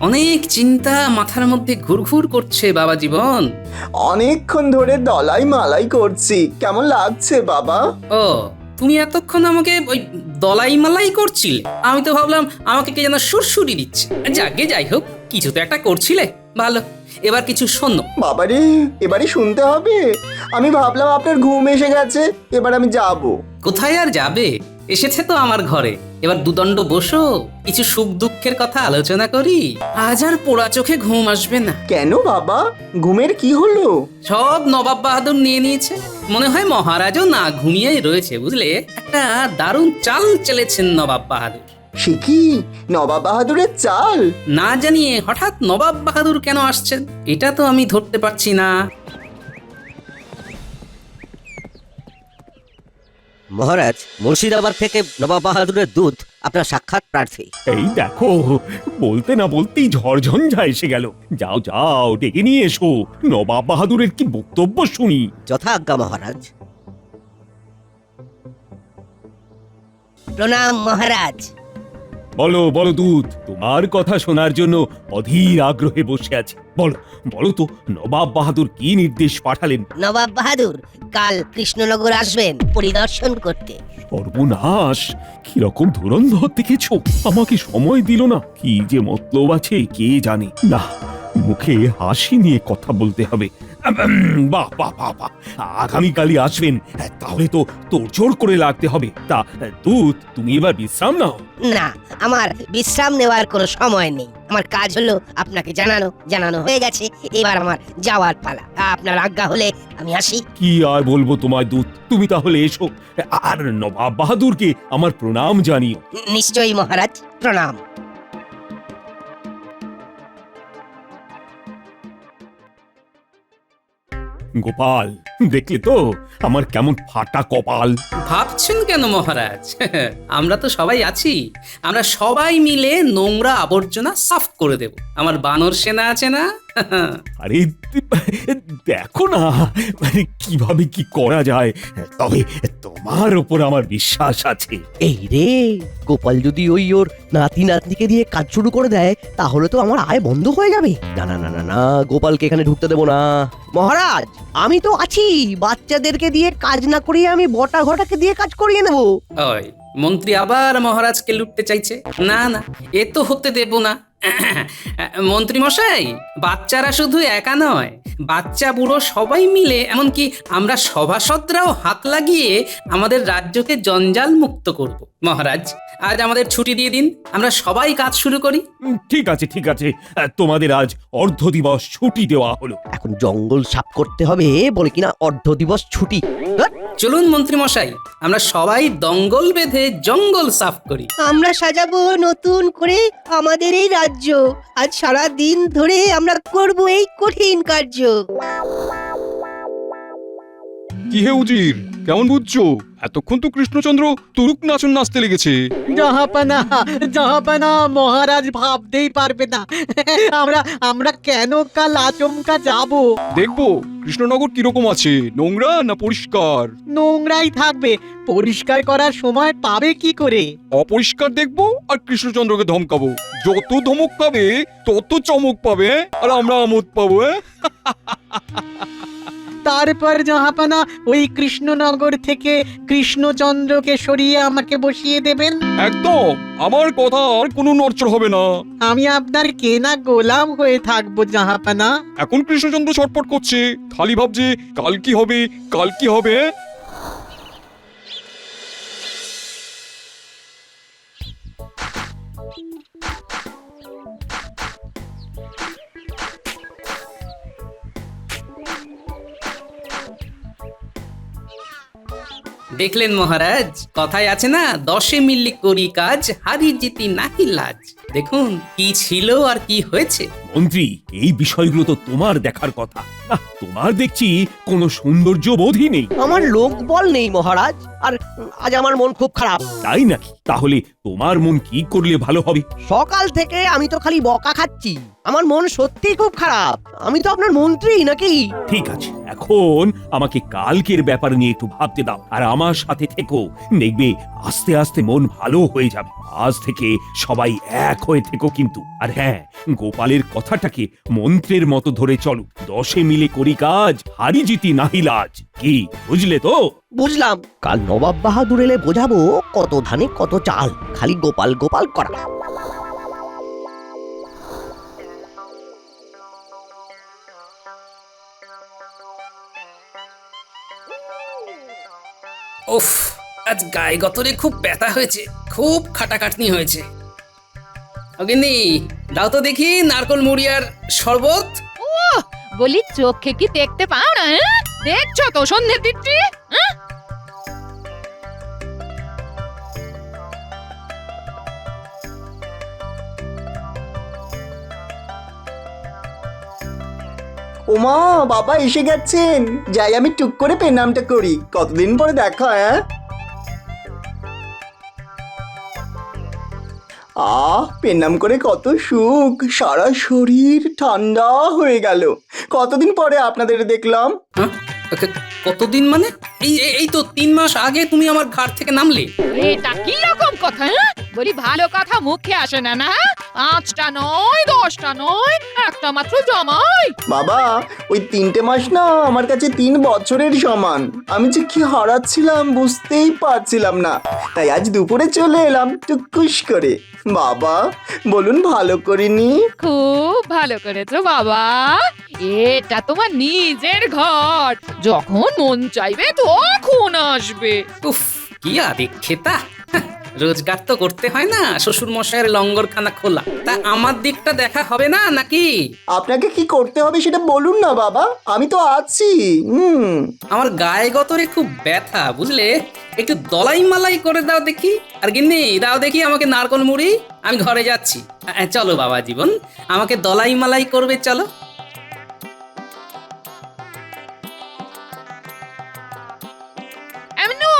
অনেক চিন্তা মাথার মধ্যে ঘুরঘুর করছে বাবা জীবন। অনেকক্ষণ ধরে দলাই মালাই করছি, কেমন লাগছে বাবা? ও, তুমি এতক্ষণ আমাকে ওই দলাই মালাই করছিলে, আমি তো ভাবলাম আমাকে কে যেন সুরসুরি দিচ্ছে। যাকে যাই হোক, কিছু তো একটা করছিলে, ভালো। এবার কিছু শোনো। বাবারে, এবারে শুনতে হবে? আমি ভাবলাম আপনার ঘুম এসে গেছে, এবার আমি যাব। কোথায় আর যাবে, এসেছে তো আমার ঘরে। এবার দুদণ্ড বসো, কিছু সুখ দুঃখের কথা আলোচনা করি। আজ আর পোড়া চোখে ঘুম আসবে না। কেন বাবা, ঘুমের কি হলো? সব নবাব বাহাদুর নিয়ে নিয়েছে। মনে হয় মহারাজও না ঘুমিয়েই রয়েছে, বুঝলে। একটা দারুণ চাল চেলেছেন নবাব বাহাদুর। সে কি, নবাব বাহাদুরের চাল? না জানিয়ে হঠাৎ নবাব বাহাদুর কেন আসছেন, এটা তো আমি ধরতে পারছি না। মহারাজ, মুর্শিদাবাদ থেকে নবাব বাহাদুরের দূত আপনার সাক্ষাৎ প্রার্থী। এই দেখো, বলতে না বলতেই ঝড়ঝঞ্ঝা এসে গেল। যাও যাও, ডেকে নিয়ে এসো, নবাব বাহাদুরের কি বক্তব্য শুনি। যথা আজ্ঞা মহারাজ। প্রণাম মহারাজ। বলো বলো দূত, তোমার কথা শোনার জন্য অধীর আগ্রহে বসে আছি। বলো বলো তো, নবাব বাহাদুর কি নির্দেশ পাঠালেন? নবাব বাহাদুর কাল কৃষ্ণনগর আসবেন পরিদর্শন করতে। সর্বনাশ, কিরকম ধুরন্ধর দেখেছো, আমাকে সময় দিল না। কি যে মতলব আছে কে জানে। না, মুখে হাসি নিয়ে কথা বলতে হবে। বাহ বাহ বাহ বাহ, আগামীকালই আসবেন, তাহলে তো তোড়জোড় করে লাগতে হবে। তা দূত, তুমি এবার বিশ্রাম নাও। না, আমার বিশ্রাম নেওয়ার কোনো সময় নেই। আমার কাজ হলো আপনাকে জানানো হয়ে গেছে। এবার আমার যাওয়ার পালা। আপনার আজ্ঞা হলে আমি আসি। কি আর বলবো তোমায় দূত, তুমি তাহলে এসো। আর নবাব বাহাদুরকে আমার প্রণাম জানিও। নিশ্চয়ই মহারাজ, প্রণাম। গোপাল, দেখলে তো আমার কেমন ফাটা কপাল। ভাবছেন কেন মহারাজ? আমরা তো সবাই আছি। আমরা সবাই মিলে নোংরা আবর্জনা সাফ করে দেব। আমার বানর সেনা আছে না? আরে দেখো না, মানে কিভাবে কি করা যায়। তবে তোমার ওপর আমার বিশ্বাস আছে। এই রে, গোপাল যদি ওর নাতি নাতনিকে দিয়ে কাজ শুরু করে দেয়, তাহলে তো আমার আয় বন্ধ হয়ে যাবে। না না না না না, গোপালকে এখানে ঢুকতে দেবো না। মহারাজ, আমি তো আছি, বাচ্চাদেরকে দিয়ে কাজ না করিয়ে আমি বটা ঘটাকে দিয়ে কাজ করিয়ে নেবো। ওই মন্ত্রী আবার মহারাজকে লুটতে চাইছে। না না, এ তো হতে দেব না। মন্ত্রী মশাই, বাচ্চারা শুধু একা নয়, বাচ্চা বুড়ো সবাই মিলে, এমনকি আমরা সভাসদরাও হাত লাগিয়ে আমাদের রাজ্যকে জঞ্জাল মুক্ত করব। মহারাজ, আজ আমাদের ছুটি দিয়ে দিন, আমরা সবাই কাজ শুরু করি। ঠিক আছে ঠিক আছে, তোমাদের আজ অর্ধ দিবস ছুটি দেওয়া হলো। এখন জঙ্গল সাফ করতে হবে বলে কিনা অর্ধ দিবস ছুটি। চলুন মন্ত্রী মশাই, আমরা সবাই দঙ্গল বেঁধে জঙ্গল সাফ করি। আমরা সাজাবো নতুন করে আমাদের এই রাজ্য। আজ সারা দিন ধরে আমরা করব এই কঠিন কার্য। কি হে উজির, কেমন বুঝছো? এতক্ষণ তো কৃষ্ণচন্দ্র তুরুক নাচন নাচতে লেগেছে। জাহাপানা, জাহাপানা, মহারাজ ভাবতেই পারবে না আমরা কেন কাল আচমকা যাব। দেখবো কৃষ্ণনগর কিরকম আছে, নোংরা না পরিষ্কার? নোংরাই থাকবে, পরিষ্কার করার সময় পাবে কি করে? অপরিষ্কার দেখবো আর কৃষ্ণচন্দ্রকে ধমকাবো। যত ধমক পাবে তত চমক পাবে, আর আমরা আমোদ পাবো। তারপর জাহাপানা ওই কৃষ্ণনগর থেকে কৃষ্ণচন্দ্রকে সরিয়ে আমাকে বসিয়ে দেবেন। একদম, আমার কথা আর কোনো নড়চড় হবে না। আমি আপনার কেনা গোলাম হয়ে থাকবো জাহাপানা। এখন কৃষ্ণচন্দ্র ছটপট করছে, খালি ভাবছে কাল কি হবে, কাল কি হবে। দেখলেন মহারাজ, কথায় আছে না, 10 মিলি করি কাজ, হারি জিতি নাহি লাজ। দেখুন কি ছিল আর কি হয়েছে। মন্ত্রী, এই বিষয়গুলো তো তোমার দেখার কথা। তোমার দেখছি কোনো সৌন্দর্য বোধই নেই। আমার লোক বল নেই মহারাজ, আর আজ আমার মন খুব খারাপ। তাই নাকি? তাহলে তোমার মন কি করলে ভালো হবে? সকাল থেকে আমি তো খালি বকা খাচ্ছি। আমার মন সত্যিই খুব খারাপ। আমি তো আপনার মন্ত্রী নাকি? ঠিক আছে, এখন আমাকে কালকের ব্যাপার নিয়ে একটু ভাবতে দাও আর আমার সাথে থেকো, দেখবে আস্তে আস্তে মন ভালো হয়ে যাবে। আজ থেকে সবাই এক হয়ে থেকো কিন্তু। আর হ্যাঁ, গোপালের কথাটাকে মন্ত্রের মতো ধরে চলো, 10 মিলে করি কাজ, হারি জিতি নাহি লাজ। কি বুঝলে তো? বুঝলাম। কাল নবাব বাহাদুর এলে বোঝাবো কত ধানে কত চাল, খালি গোপাল গোপাল করা। উফ, আজ গায়ে গতরে খুব ব্যথা হয়েছে, খুব খাটাখাটনি হয়েছে। অগিন্নি, দাও তো দেখি নারকল মুড়ি আর শরবত। বলি চোখে কি দেখতে পাও না? দেখছো তো সন্ধ্যে দিচ্ছি। ওমা, বাবা এসে গেছেন। যাই আমি টুক করে পেনামটা করি, কতদিন পরে দেখা। পেনাম করে কত সুখ, সারা শরীর ঠান্ডা হয়ে গেল। কতদিন পরে আপনাদের দেখলাম। হ্যাঁ? কতদিন মানে? এই তো 3 মাস আগে তুমি আমার ঘাট থেকে নামলে। এটা কি রকম কথা? বলি ভালো কথা মুখে আসে না না? 5টা নয় 10টা নয়, একটা মাত্র জামাই। বাবা, ওই 3টে মাস না আমার কাছে 3 বছরের সমান। আমি যে কি হারাচ্ছিলাম বুঝতেই পারছিলাম না, তাই আজ দুপুরে চলে এলাম টুকুস করে। বাবা বলুন, ভালো করিনি? খুব ভালো করেছো বাবা, এটা তোমার নিজের ঘর, যখন মন চাইবে তখন আসবে। উফ, কি আদিক খেতা। রোজগার তো করতে হয় না, শ্বশুর মশাইয়ের লঙ্গরখানা খোলা। তা আমার দিকটা দেখা হবে না নাকি? আপনাকে কি করতে হবে সেটা বলুন না বাবা, আমি তো আছি। আমার গায়ে গতরে খুব ব্যথা, বুঝলে? একটু দলাই মালাই করে দাও দেখি। আর গিন্নি, দাও দেখি আমাকে নারকল মুড়ি, আমি ঘরে যাচ্ছি। চলো বাবা জীবন, আমাকে দলাই মালাই করবে, চলো। এমনু,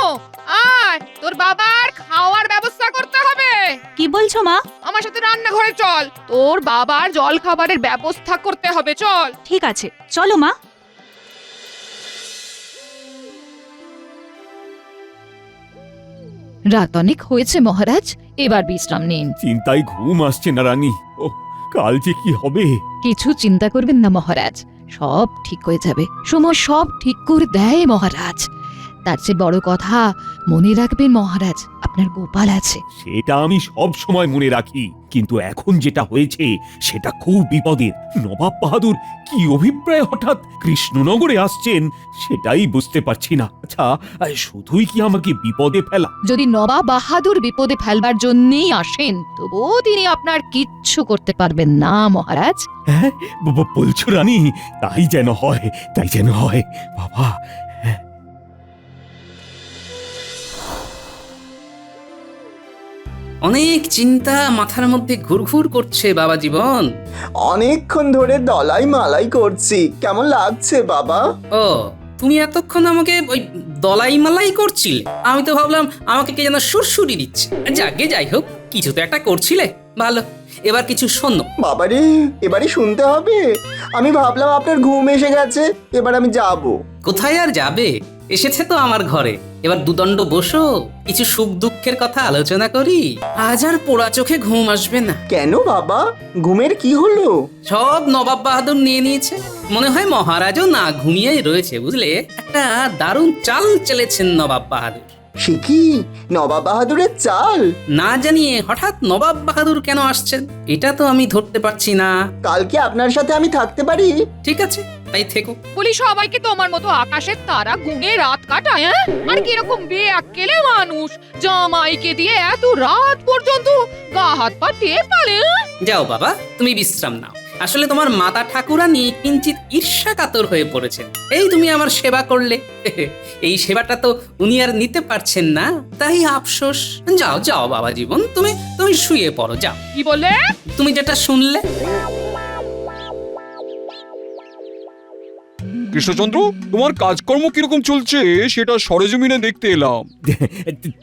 আয়, তোর বাবার খাওয়ার ব্যবস্থা করতে হবে। কি বলছো মা? আমার সাথে রান্নাঘরে চল, তোর বাবার জল খাবারের ব্যবস্থা করতে হবে, চল। ঠিক আছে, চলো মা। রাত অনেক হয়েছে মহারাজ, এবার বিশ্রাম নিন। চিন্তায় ঘুম আসছে না রানী। ও, কাল যে কি হবে। কিছু চিন্তা করবেন না মহারাজ, সব ঠিক হয়ে যাবে। সময় সব ঠিক করে দেয় মহারাজ। তার চেয়ে বড় কথা, মনে রাখবেন মহারাজ, আপনার গোপাল আছে। সেটা আমি সব সময় মনে রাখি, কিন্তু এখন যেটা হয়েছে সেটা খুব বিপদের। নবাব বাহাদুর কি অভিপ্রায় হঠাৎ কৃষ্ণনগরে আসছেন সেটাই বুঝতে পারছি না। আচ্ছা, শুধুই কি আমাকে বিপদে ফেলা? যদি নবাব বাহাদুর বিপদে ফেলবার জন্যই আসেন, তবুও তিনি আপনার কিচ্ছু করতে পারবেন না মহারাজ। হ্যাঁ, বলছো রানী? তাই যেন হয়, তাই যেন হয় বাবা। অনেক চিন্তা মাথার মধ্যে ঘুরঘুর করছে বাবা জীবন। অনেকক্ষণ ধরে দলাই মালাই করছি, কেমন লাগছে বাবা? ও, তুমি এতক্ষণ আমাকে ওই দলাই মালাই করছিলে? আমি তো ভাবলাম আমাকে কে যেন সুরসুরি দিচ্ছে। যাকে যাই হোক, কিছু তো একটা করছিলে, ভালো। এবার কিছু শোনো। বাবারে, এবারে শুনতে হবে? আমি ভাবলাম আপনার ঘুম এসে গেছে, এবার আমি যাব। কোথায় আর যাবে, এসেছে তো আমার ঘরে। এবার দুদণ্ড বসো, কিছু সুখ দুঃখের কথা আলোচনা করি। আজ আর পোড়া চোখে ঘুম আসবে না। কেন বাবা, ঘুমের কি হলো? সব নবাব বাহাদুর নিয়ে নিয়েছে। মনে হয় মহারাজও না ঘুমিয়েই রয়েছে, বুঝলে? একটা দারুণ চাল চেলেছেন নবাব বাহাদুর। সে কি নবাব বাহাদুরের চাল? না জানিয়ে হঠাৎ নবাব বাহাদুর কেন আসছেন, এটা তো আমি ধরতে পারছি না। কালকে আপনার সাথে আমি থাকতে পারি? ঠিক আছে, তাই থেকো। বলি সবাইকে তোমার মতো আকাশের তারা গুনে রাত কাটায়, হ্যাঁ? আর কিরকম বেআক্কেলে মানুষ, জামাইকে দিয়ে এত রাত পর্যন্ত গা হাত পা টের পালে। যাও বাবা, তুমি বিশ্রাম নাও। আসলে তোমার মাতা ঠাকুরানী কিঞ্চিত ঈর্ষা কাতর হয়ে পড়েছেন। এই তুমি আমার সেবা করলে, এই সেবাটা তো উনি আর নিতে পারছেন না, তাই আফসোস। যাও যাও বাবা জীবন, তুমি তুমি শুয়ে পড়ো, যাও। কি বলে? তুমি যেটা শুনলে। কৃষ্ণচন্দ্র, তোমার কাজকর্ম কিরকম চলছে সেটা সরেজমিনে দেখতে এলাম।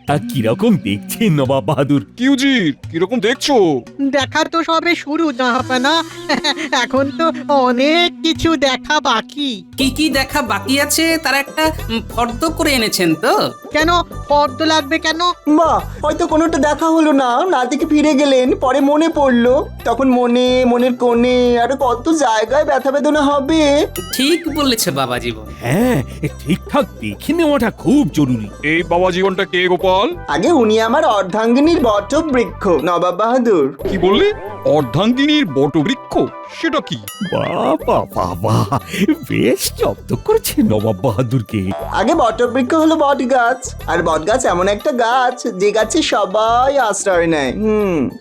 তা কিরকম দেখছেন নবাব বাহাদুর? কি উজির, কিরকম দেখছো? দেখা তো সবে শুরু জাহাপানা। এখন তো অনেক কিছু দেখা বাকি। কি কি দেখা বাকি আছে তার একটা ফর্দ করে এনেছেন তো? কেন ফর্দ লাগবে কেন? মা হয়তো কোনোটা দেখা হলো না, না দেখে ফিরে গেলেন, পরে মনে পড়লো, তখন মনের কোণে আরো কত জায়গায় ব্যথা বেদনা হবে। ঠিক বলেছে বাবা জীবন। হ্যাঁ, ঠিকঠাক দেখে নেওয়াটা খুব জরুরি। এই বাবা জীবনটা কে গোপাল? আগে উনি আমার অর্ধাঙ্গিনীর বটবৃক্ষ নবাব বাহাদুর। কি বললে? অর্ধাঙ্গিনীর বটবৃক্ষ? সেটা কি? বাবা বাবা, বেশ জব্দ করেছে নবাব বাহাদুরকে। আগে বটবৃক্ষ হলো বট গাছ, আর বট গাছ এমন একটা গাছ যে গাছে সবাই আশ্রয় নেয়।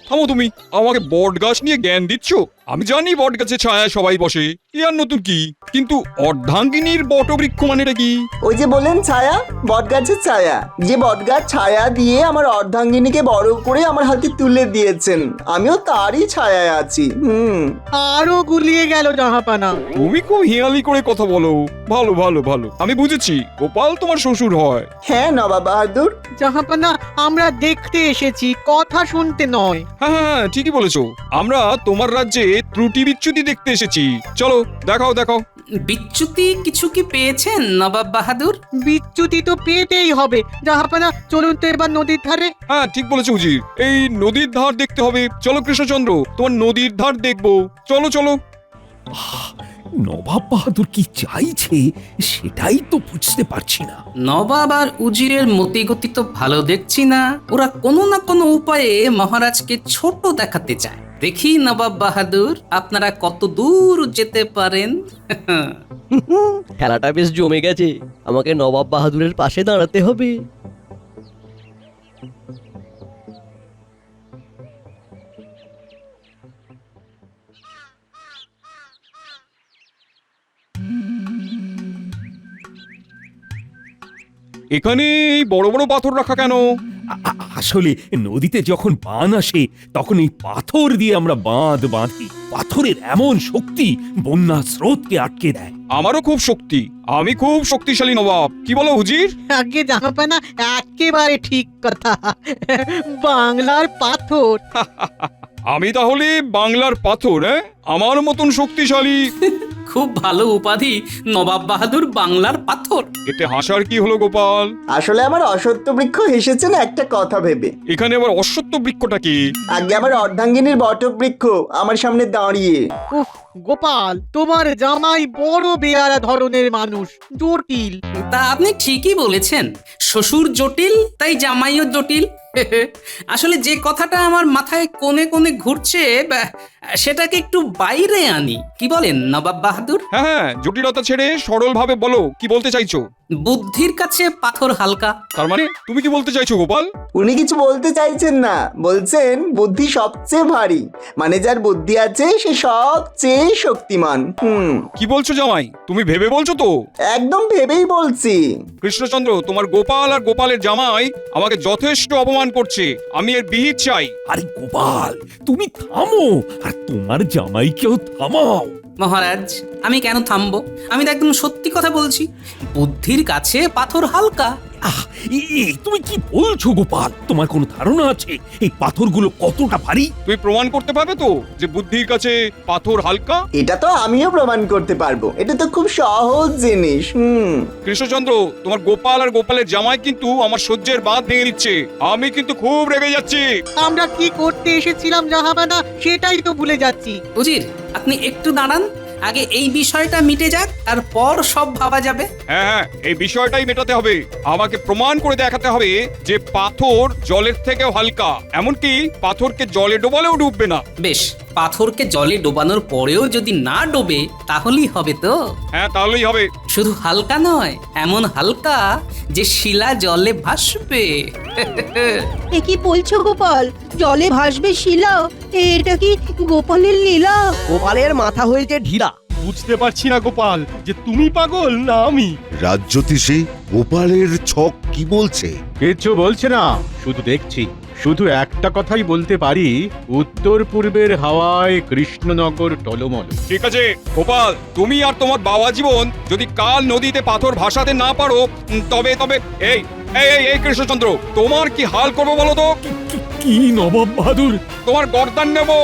থামো তুমি, আমাকে বট গাছ নিয়ে জ্ঞান দিচ্ছ? আমি জানি বট গাছে ছায়া সবাই বসে, কি আর নতুন কি, কিন্তু অর্ধাঙ্গিনীর বটবৃক্ষ মানেটা কি? ওই যে বললেন ছায়া, বট গাছের ছায়া, যে বট গাছ ছায়া দিয়ে আমার অর্ধাঙ্গিনীকে বড় করে আমার হাতে তুলে দিয়েছেন, আমিও তারই ছায়ায় আছি। আরো গুলিয়ে গেল জাহাপানা। তুমি খুব হিয়ালি করে কথা বলো। ভালো ভালো ভালো, আমি বুঝেছি, গোপাল তোমার শ্বশুর হয়। হ্যাঁ নবাব বাহাদুর। জাহাপানা, আমরা দেখতে এসেছি, কথা শুনতে নয়। হ্যাঁ হ্যাঁ, ঠিকই বলেছো, আমরা তোমার রাজ্যে ত্রুটি বিচ্যুতি দেখতে এসেছি। চলো দেখাও দেখাও। বিচ্যুতি কিছু কি পেয়েছেন নবাব বাহাদুর? বিচ্যুতি তো পেতেই হবে জাহাপানা। চলুন তো এবার নদীর ধারে। হ্যাঁ ঠিক বলেছো উজির, এই নদীর ধার দেখতে হবে। চলো কৃষ্ণচন্দ্র, তোমার নদীর ধার দেখবো। চলো চলো। নবাব বাহাদুর কি চাইছে সেটাই তো বুঝতে পারছি না। নবাব আর উজিরের মতিগতি তো ভালো দেখছি না। ওরা কোনো না কোনো উপায়ে মহারাজকে ছোট দেখাতে চায়। দেখি নবাব বাহাদুর আপনারা কত দূর যেতে পারেন। খেলাটা বেশ জমে গেছে, আমাকে নবাব বাহাদুরের পাশে দাঁড়াতে হবে। এখানে এই বড় বড় পাথর রাখা কেন? আসলে নদীতে যখন বান আসে তখন এই পাথর দিয়ে আমরা বাঁধ বাঁধি। পাথরের এমন শক্তি বন্যা স্রোতকে আটকে দেয়। আমারও খুব শক্তি, আমি খুব শক্তিশালী নবাব। কি বলো হুজির? আগে জাহাপানা, একেবারে ঠিক কথা। বাংলার পাথর। আমি তাহলে বাংলার পাথর? আমার মতন শক্তিশালী? খুব ভালো উপাধি নবাব বাহাদুর, বাংলার পাথর। এতে হাসার কি হলো গোপাল? আসলে আমার অসত্য বৃক্ষ হেসেছেন একটা কথা ভেবে। এখানে আবার অশ্বত্থ বৃক্ষটা কি? আগে আমার অর্ধাঙ্গিনীর বটবৃক্ষ আমার সামনে দাঁড়িয়ে। উফ গোপাল, তোমার জামাই বড় বেয়ারা ধরনের মানুষ, জটিল। তা আপনি ঠিকই বলেছেন, শ্বশুর জটিল তাই জামাইও জটিল। আসলে যে কথাটা আমার মাথায় কোণে কোণে ঘুরছে সেটাকে একটু বাইরে আনি, কি বলেন নবাব বাহাদুর? হ্যাঁ হ্যাঁ, জটিলতা ছেড়ে সরল ভাবে বলো, কি বলতে চাইছো? বুদ্ধির কাছে পাথর হালকা। তার মানে তুমি কি বলতে চাইছো গোপাল? উনি কিছু বলতে চাইছেন না, বলছেন বুদ্ধি সবচেয়ে ভারী, মানে যার বুদ্ধি আছে সে সবচেয়ে শক্তিমান। কি বলছো জামাই, তুমি ভেবে বলছো তো? একদম ভেবেই বলছি। কৃষ্ণচন্দ্র, তোমার গোপাল আর গোপালের জামাই আমাকে যথেষ্ট অপমান করছে, আমি এর বিহিত চাই। আরে গোপাল, তুমি থামো আর তোমার জামাইকেও থামাও। মহারাজ, আমি কেন থামবো? আমি তো একদম সত্যি কথা বলছি। বুদ্ধির কাছে পাথর হালকা। তুমি কি বলছো গোপাল? তোমার কোনো ধারণা আছে এই পাথরগুলো কতটা ভারী? তুমি প্রমাণ করতে পারবে তো যে বুদ্ধির কাছে পাথর হালকা? এটা তো আমিও প্রমাণ করতে পারবো, এটা তো খুব সহজ জিনিস। কৃষ্ণচন্দ্র, তোমার গোপাল আর গোপালের জামাই কিন্তু আমার সহ্যের বাঁধ ভেঙে দিচ্ছে, আমি কিন্তু খুব রেগে যাচ্ছি। আমরা কি করতে এসেছিলাম জাহাপানা সেটাই তো ভুলে যাচ্ছি। উজির, আপনি একটু দাঁড়ান, আগে এই বিষয়টা মিটে যাক, তারপর সব ভাবা যাবে। হ্যাঁ হ্যাঁ, এই বিষয়টাই মেটাতে হবে। আমাকে প্রমাণ করে দেখাতে হবে যে পাথর জলের থেকেও হালকা, এমনকি পাথরকে জলে ডোবালেও ডুববে না। বেশ, পাথরকে জলে ডোবানোর পরেও যদি না ডোবে তাহলেই হবে তো? হ্যাঁ, তাহলেই হবে। শুধু হালকা নয়, এমন হালকা যে শিলা জলে ভাসবে। এ কি বলছো গোপাল? জলে ভাসবে শিলা? এটা কি গোপালের লীলা? গোপালের মাথা হয়েছে ঢিলা। বুঝতে পারছি না গোপাল, যে তুমি পাগল না আমি। রাজ্যতীশে গোপালের ছক কি বলছে? কিচ্ছু বলছে না, শুধু দেখছি শুধু একটা কথাই বলতে পারি, উত্তর পূর্বের হাওয়ায় কৃষ্ণনগর টলমল। ঠিক আছে গোপাল, তুমি আর তোমার বাবা জীবন যদি কাল নদীতে পাথর ভাসাতে না পারো, তবে তবে এই এই এই এই কৃষ্ণচন্দ্র, তোমার কি হাল করবো বলো তো? কি নবাব বাহাদুর? তোমার গর্দান নেবো।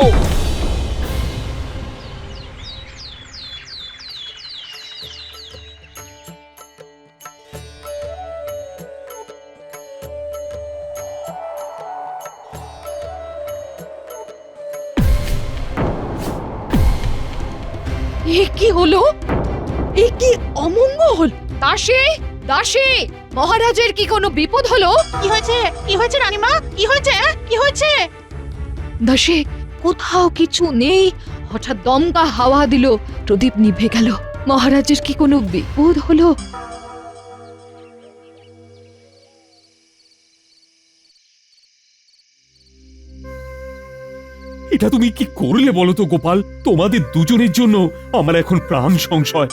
এ কি হলো? এ কি অমঙ্গল! দাসী, দাসী, মহারাজের কি কোনো বিপদ হলো? কি হয়েছে? কি হয়েছে রানীমা? কি হয়েছে? কি হয়েছে? দাসী, কোথাও কিছু নেই। হঠাৎ দমকা হাওয়া দিল, প্রদীপ নিভে গেল। মহারাজের কি কোনো বিপদ হলো? এটা তুমি কি করলে বলো তো গোপাল? তোমাদের দুজনের জন্য আমার এখন প্রাণ সংশয়।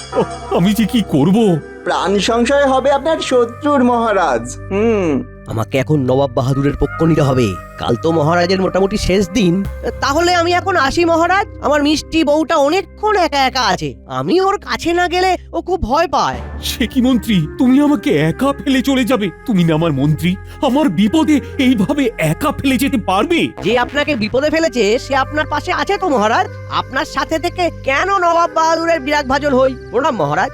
আমি যে কি করব? প্রাণ সংশয় হবে আপনার শত্রুর মহারাজ। আমাকে এখন নবাব বাহাদুরের পক্ষ নিতে হবে। কাল তো মহারাজের মোটামুটি শেষ দিন। তাহলে আমি এখন আসি মহারাজ। আমার মিষ্টি বউটা অনেকক্ষণ একা একা আছে, আমি ওর কাছে না গেলে ও খুব ভয় পায়। সে কি মন্ত্রী, তুমি আমাকে একা ফেলে চলে যাবে? তুমি না আমার মন্ত্রী, আমার বিপদে এইভাবে একা ফেলে যেতে পারবে? যে আপনাকে বিপদে ফেলেছে সে আপনার পাশে আছে তো মহারাজ। আপনার সাথে থেকে কেন নবাব বাহাদুরের বিরাগ ভাজন হই? প্রণাম মহারাজ।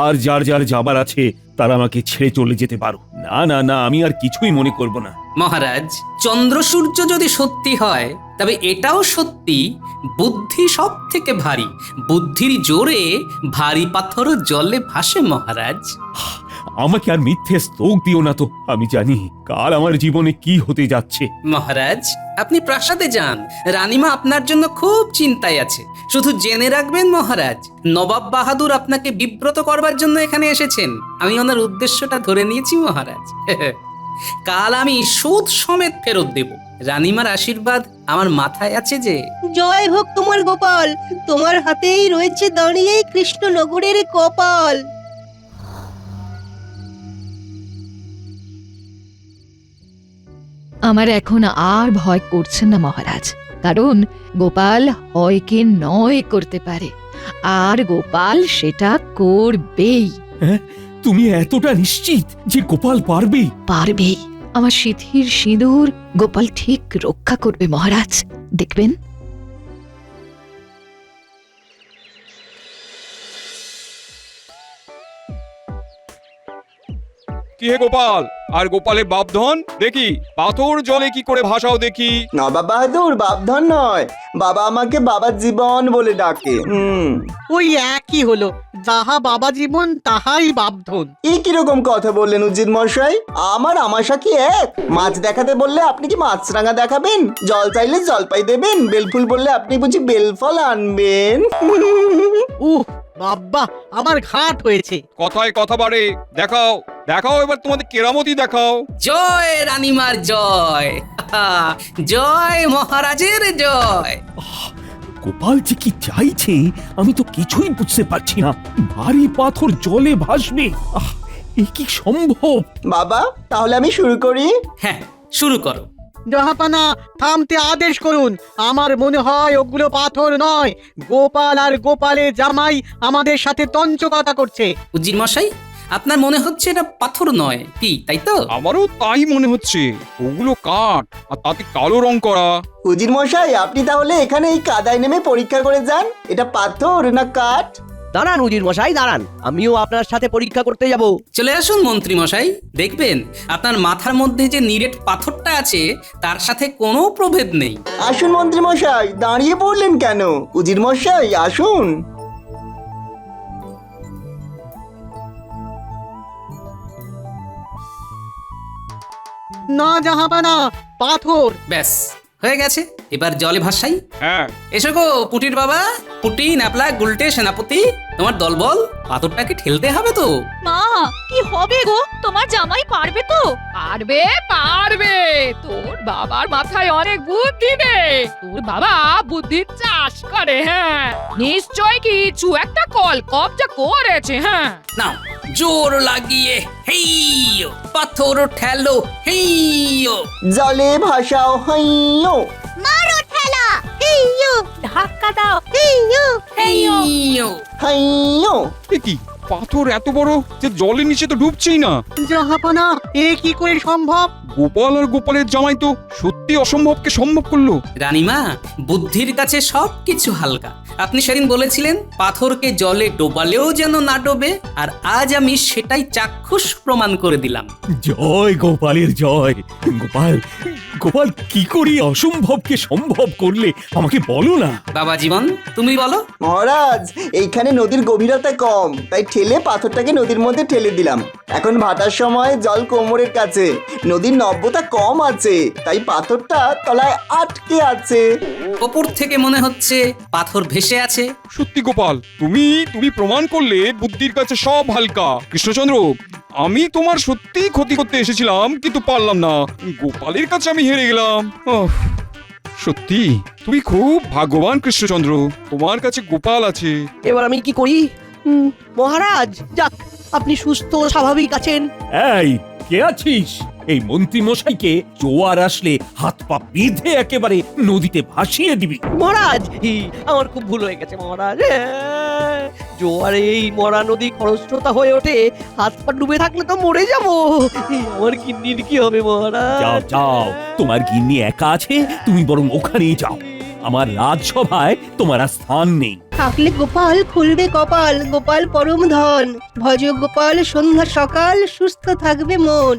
আর যার যার যাবার আছে তারা আমাকে ছেড়ে চলে যেতে পারো। না না না, আমি আর কিছুই মনে করব না। মহারাজ, চন্দ্র সূর্য যদি সত্যি হয় তবে এটাও সত্যি, বুদ্ধি সব থেকে ভারী। বুদ্ধির জোরে ভারী পাথরও জলে ভাসে মহারাজ। আমাকে আর মিথ্যে স্তোক দিও না তো। আমি জানি কাল আমার জীবনে কি হতে যাচ্ছে। মহারাজ, আপনি প্রাসাদে যান, রানীমা আপনার জন্য খুব চিন্তায় আছে। শুধু জেনে রাখবেন মহারাজ, নবাব বাহাদুর আপনাকে বিব্রত করবার জন্য এখানে এসেছেন। আমি ওনার উদ্দেশ্যটা ধরে নিয়েছি মহারাজ। কাল আমি সুদ সমেত ফেরত দেব। রানীমার আশীর্বাদ আমার মাথায় আছে যে। জয় হোক তোমার গোপাল, তোমার হাতেই রয়েছে দাঁড়িয়ে কৃষ্ণনগরের কপাল। আমার এখন আর ভয় করছে না মহারাজ, কারণ গোপাল হয়কে নয় করতে পারে, আর গোপাল সেটা করবেই। হ্যাঁ, তুমি এতটা নিশ্চিত যে গোপাল পারবে? পারবেই। আমার সিঁথির সিঁদুর গোপাল ঠিক রক্ষা করবে মহারাজ, দেখবেন। কি হে গোপাল, আর গোপালের বাপধন দেখি পাথর জলে কি করে ভাসাও দেখি। নবাব বাহাদুর বাপধন নয়, বাবা আমাকে বাবা জীবন বলে ডাকে। ওই একই হলো, যাহা বাবা জীবন তাহাই বাপধন। এ কিরকম কথা বললেন উজির মশাই? আমার আমাশা কি এক? মাছ দেখাতে বললে আপনি কি মাছরাঙা দেখাবেন? জল চাইলে জলপাই দেবেন? বেলফুল বললে আপনি বুঝি বেলফল আনবেন? বাবা, আমার ঘাট হয়েছে। কথায় কথা বাড়ে। দেখাও দেখাও, এবার তোমাদের কেরামতি দেখাও। জয় রানীমার জয়, জয় মহারাজের জয়। গোপাল যে কি চাইছে আমি তো কিছুই বুঝতে পারছি না। ভারী পাথর জলে ভাসবে, এ কি সম্ভব? বাবা, তাহলে আমি শুরু করি? হ্যাঁ, শুরু করো। জাহাপানা, থামতে আদেশ করুন। আমার মনে হয় ওগুলো পাথর নয়, গোপাল আর গোপালের জামাই আমাদের সাথে তঞ্চকতা করছে। উজির মশাই, আপনার মনে হচ্ছে এটা পাথর নয়, কি তাই তো? আমারও তাই মনে হচ্ছে। ওগুলো কাঠ, আর তাতে কালো রং করা। উজির মশাই, আপনি তাহলে এখানে এই কাদায় নেমে পরীক্ষা করে যান, এটা পাথর না কাঠ। দাঁড়ান উজির মশাই, দাঁড়ান, আমিও আপনার সাথে পরীক্ষা করতে যাব। চলে আসুন মন্ত্রী মশাই, দেখবেন আপনার মাথার মধ্যে যে নিরেট পাথরটা আছে তার সাথে কোনো প্রভেদ নেই। আসুন মন্ত্রী মশাই, দাঁড়িয়ে পড়লেন কেন? উজির মশাই আসুন। না জাহাপানা, পাথর। ব্যাস হয়ে গেছে, এবার জলে ভাসাই। হ্যাঁ, এসো গো পুটির বাবা, পুটি, ন্যাপলা, গুলটে, সেনাপতি। তোমার দলবল পাথরটাকে ঠেলতে হবে তো। মা কি হবে গো, তোমার জামাই পারবে তো? পারবে পারবে, তোর বাবার মাথায় অনেক বুদ্ধি রে। তোর বাবা বুদ্ধির চাষ করে, হ্যাঁ নিশ্চয় কিছু একটা কল কবজা করেছে। হ্যাঁ নাও জোর লাগিয়ে হেইয়ো, পাথর ঠেলো হেইয়ো। জলে ভাসাও হাইয়ো। মারো ঠেলা হেইয়ো, ধাক্কা দাও হেইয়ো হেইয়ো। হাইয়ো। এ কি পাথর এত বড় যে জলের নিচে তো ডুবছেই না। জাহাপানা, এ কি করে সম্ভব? গোপাল আর গোপালের জামাই তো সত্যি অসম্ভবকে সম্ভব করলো। রানীমা, বুদ্ধির কাছে সবকিছু হালকা। আপনি সেদিন বলেছিলেন পাথরকে জলে ডোবালেও যেন না ডোবে, আর আজ আমি সেটাই চাক্ষুষ প্রমাণ করে দিলাম। জয় গোপালের জয়। গোপাল, গোপাল কি করি অসম্ভবকে সম্ভব করলে আমাকে বলো না। বাবা জীবন, তুমি বলো। মহারাজ, এইখানে নদীর গভীরতা কম, তাই ঠেলে পাথরটাকে নদীর মধ্যে ঠেলে দিলাম। এখন ভাটার সময় জল কোমরের কাছে, নদীর নব্যতা কম আছে, তাই পাথরটা তলায় আটকে আছে। ওপর থেকে মনে হচ্ছে পাথর ভেসে আছে। সত্যি গোপাল, তুমি প্রমাণ করলে বুদ্ধির কাছে সব হালকা। কৃষ্ণচন্দ্র, আমি তোমার সত্যি ক্ষতি করতে এসেছিলাম, কিন্তু পারলাম না। গোপালের কাছে আমি হেরে গেলাম। সত্যি তুমি খুব ভাগ্যবান কৃষ্ণচন্দ্র, তোমার কাছে গোপাল আছে। এবার আমি কি করি? মহারাজ, যাক, আপনি সুস্থ স্বাভাবিক আছেন। এই কে আছিস? এই মন্ত্রী মশাইকে জোয়ার আসলে হাত পা বেঁধে একেবারে নদীতে ভাসিয়ে দিবি। মহারাজ, আমার খুব ভুল হয়ে গেছে মহারাজ। জোয়ারে এই মরা নদী খরস্রোতা হয়ে ওঠে, হাত পা ডুবে থাকলে তো মরে যাবো। আমার কিন্নির কি হবে মহারাজ? যাও যাও, তোমার গিন্নি একা আছে, তুমি বরং ওখানেই যাও। আমার রাজসভায় তোমার আর স্থান নেই। থাকলে গোপাল খুলবে কপাল, গোপাল পরম ধন। ভজ গোপাল সন্ধ্যা সকাল, সুস্থ থাকবে মন।